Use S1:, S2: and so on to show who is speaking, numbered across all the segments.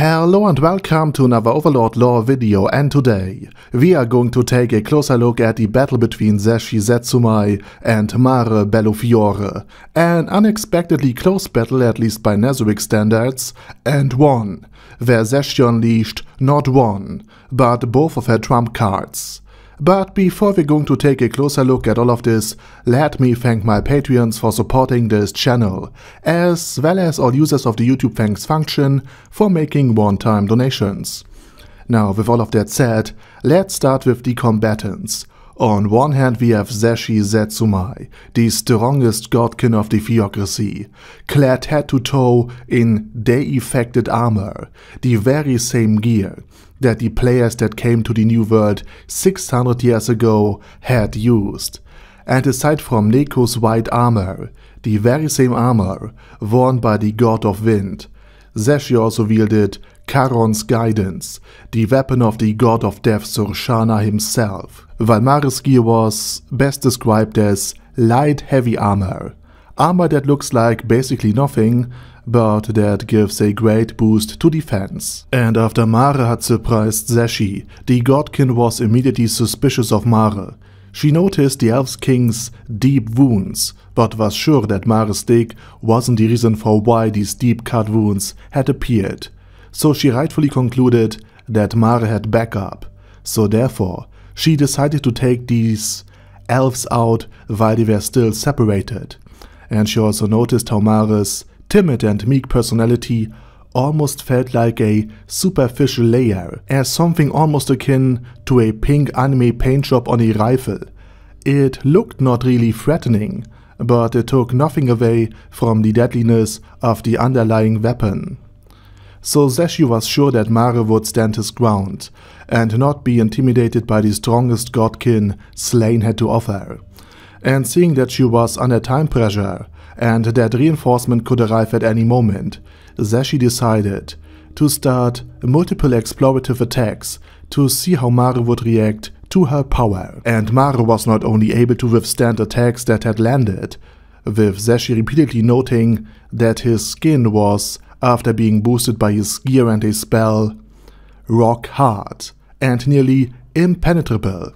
S1: Hello and welcome to another Overlord lore video, and today we are going to take a closer look at the battle between Zashi Zetsumai and Mare Bellofiore. An unexpectedly close battle, at least by Nezuric standards, and one where Zashi unleashed not one, but both of her trump cards. But before we're going to take a closer look at all of this, let me thank my Patreons for supporting this channel, as well as all users of the YouTube Thanks function for making one-time donations. Now, with all of that said, let's start with the combatants. On one hand we have Zashi Zetsumai, the strongest godkin of the theocracy, clad head to toe in day-effected armor, the very same gear that the players that came to the New World 600 years ago had used. And aside from Neko's white armor, the very same armor worn by the God of Wind, Zashi also wielded Charon's Guidance, the weapon of the God of Death Surshana himself, while Mare's gear was best described as light heavy armor. Armor that looks like basically nothing, but that gives a great boost to defense. And after Mare had surprised Zashi, the godkin was immediately suspicious of Mare. She noticed the Elf King's deep wounds, but was sure that Mare's stick wasn't the reason for why these deep cut wounds had appeared. So she rightfully concluded that Mare had backup. So therefore, she decided to take these elves out while they were still separated. And she also noticed how Mare's timid and meek personality almost felt like a superficial layer, as something almost akin to a pink anime paint job on a rifle. It looked not really threatening, but it took nothing away from the deadliness of the underlying weapon. So Zashi was sure that Mare would stand his ground, and not be intimidated by the strongest godkin Slayn had to offer. And seeing that she was under time pressure, and that reinforcement could arrive at any moment, Zashi decided to start multiple explorative attacks to see how Mare would react to her power. And Mare was not only able to withstand attacks that had landed, with Zashi repeatedly noting that his skin was, after being boosted by his gear and a spell, rock hard and nearly impenetrable,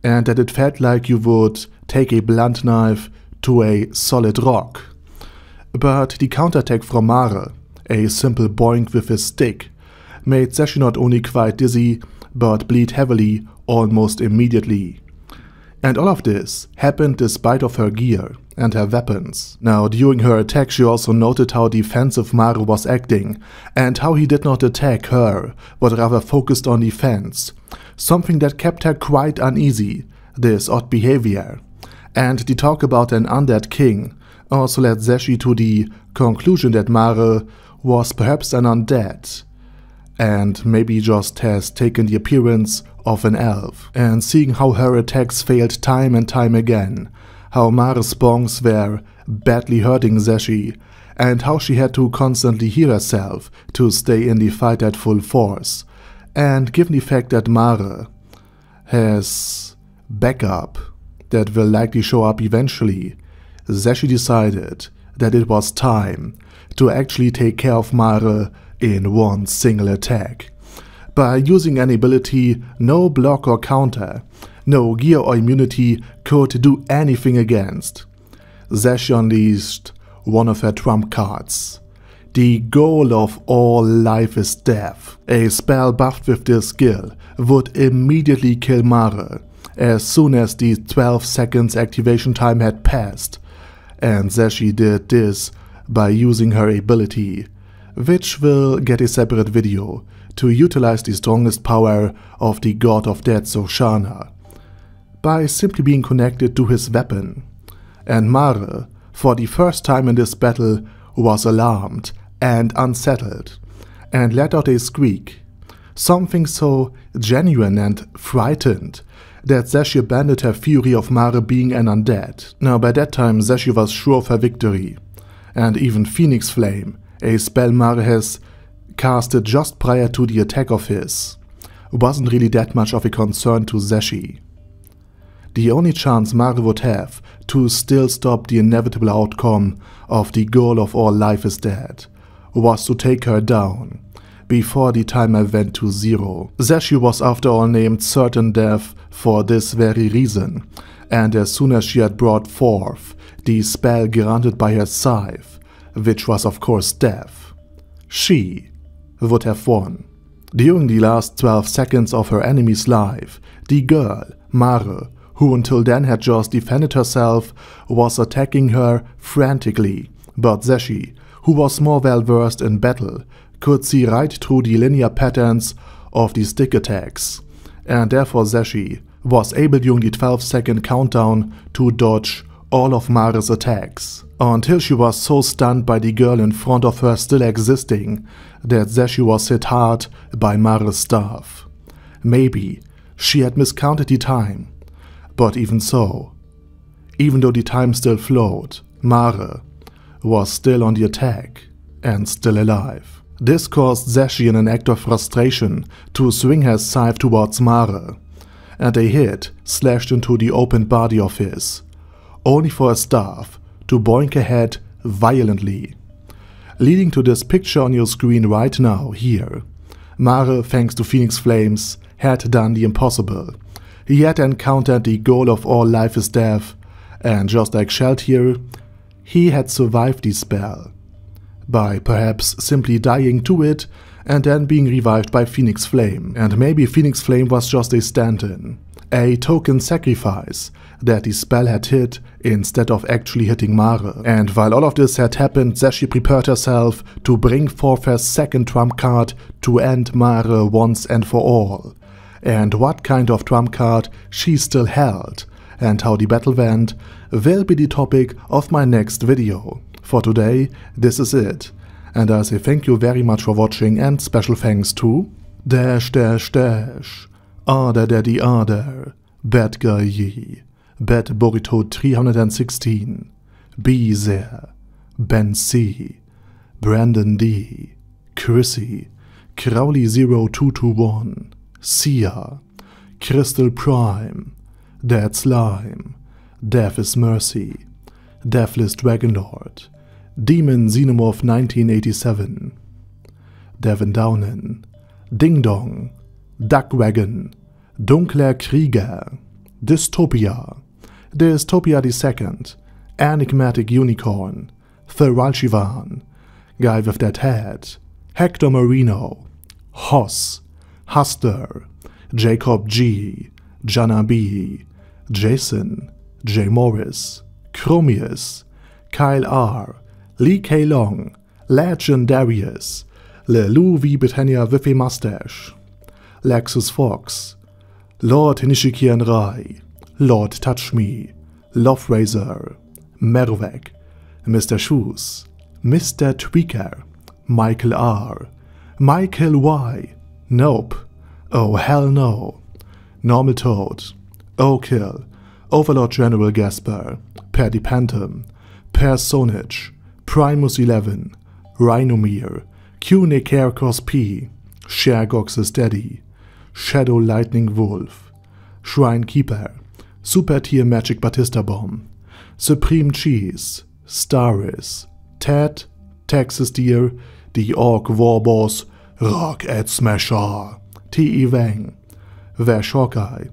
S1: and that it felt like you would take a blunt knife to a solid rock. But the counterattack from Mare, a simple boink with his stick, made Zashi not only quite dizzy, but bleed heavily almost immediately. And all of this happened despite of her gear and her weapons. Now, during her attack she also noted how defensive Mare was acting, and how he did not attack her, but rather focused on defense, something that kept her quite uneasy, this odd behavior. And the talk about an undead king also led Zashi to the conclusion that Mare was perhaps an undead, and maybe just has taken the appearance of an elf. And seeing how her attacks failed time and time again, how Mare's bongs were badly hurting Zashi, and how she had to constantly heal herself to stay in the fight at full force, and given the fact that Mare has backup that will likely show up eventually, Zashi decided that it was time to actually take care of Mare in one single attack. By using an ability no block or counter, no gear or immunity could do anything against, Zashi unleashed one of her trump cards. The Goal of All Life is Death. A spell buffed with this skill would immediately kill Mare as soon as the 12 seconds activation time had passed, and Zashi did this by using her ability, which will get a separate video, to utilize the strongest power of the God of Death Surshana, by simply being connected to his weapon. And Mare, for the first time in this battle, was alarmed and unsettled, and let out a squeak, something so genuine and frightened that Zashi abandoned her fury of Mare being an undead. Now by that time Zashi was sure of her victory, and even Phoenix Flame, a spell Mare has casted just prior to the attack of his, wasn't really that much of a concern to Zashi. The only chance Mare would have to still stop the inevitable outcome of the Goal of All Life is Dead was to take her down, before the timer went to 0. Zashi was after all named certain death for this very reason, and as soon as she had brought forth the spell granted by her scythe, which was of course death, she would have won. During the last 12 seconds of her enemy's life, the girl, Mare, who until then had just defended herself, was attacking her frantically, but Zashi, who was more well versed in battle, could see right through the linear patterns of the stick attacks, and therefore Zashi was able during the 12-second countdown to dodge all of Mare's attacks, until she was so stunned by the girl in front of her still existing that Zashi was hit hard by Mare's staff. Maybe she had miscounted the time, but even so, even though the time still flowed, Mare was still on the attack and still alive. This caused Zashi in an act of frustration to swing her scythe towards Mare, and a hit slashed into the open body of his, only for a staff to boink her head violently, leading to this picture on your screen right now here. Mare, thanks to Phoenix Flames, had done the impossible. He had encountered the goal of all life is death, and just like Shelt here, he had survived the spell, by perhaps simply dying to it and then being revived by Phoenix Flame. And maybe Phoenix Flame was just a stand-in, a token sacrifice that the spell had hit instead of actually hitting Mare. And while all of this had happened, Zashi prepared herself to bring forth her second trump card to end Mare once and for all. And what kind of trump card she still held, and how the battle went, will be the topic of my next video. For today, this is it, and I say thank you very much for watching, and special thanks to Arder Daddy Arder, Bad Guy Yee, Bad Burrito 316, Bezer, Ben C, Brandon D, Chrissy, Crowley 0221, Sia, Crystal Prime, Dead Slime, Death is Mercy, Deathless Dragonlord, Demon Xenomorph 1987, Devin Downen, Ding Dong, Duckwagon, Dunkler Krieger, Dystopia, Dystopia II, Enigmatic Unicorn, Theralshivan, Guy with That Head, Hector Marino, Hoss, Hustler, Jacob G, Jana B, Jason, J. Morris, Chromius, Kyle R, Lee K. Long, Legendarius, Lelu V. Britannia with a Mustache, Lexus Fox, Lord Nishikian Rai, Lord Touch Me, Love Razor, Mervek, Mr. Shoes, Mr. Tweaker, Michael R, Michael Y, Nope, Oh Hell No, Normal Toad, O'Kill, Overlord General Gasper, Paddy Pantom, Personage, Primus 11, Rhinomere, Q Nekarkos P, Shergox's Daddy, Shadow Lightning Wolf, Shrine Keeper, Super Tier Magic Batista Bomb, Supreme Cheese, Staris, Ted, Texas Deer, The Orc Warboss, Rock Ed Smasher, T.E. Wang, Vash Hawkeye,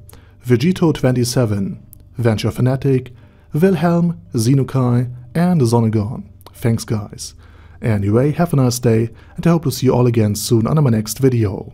S1: Vegito 27, Venture Fanatic, Wilhelm, Xenokai, and Zonagon. Thanks guys. Anyway, have a nice day, and I hope to see you all again soon on my next video.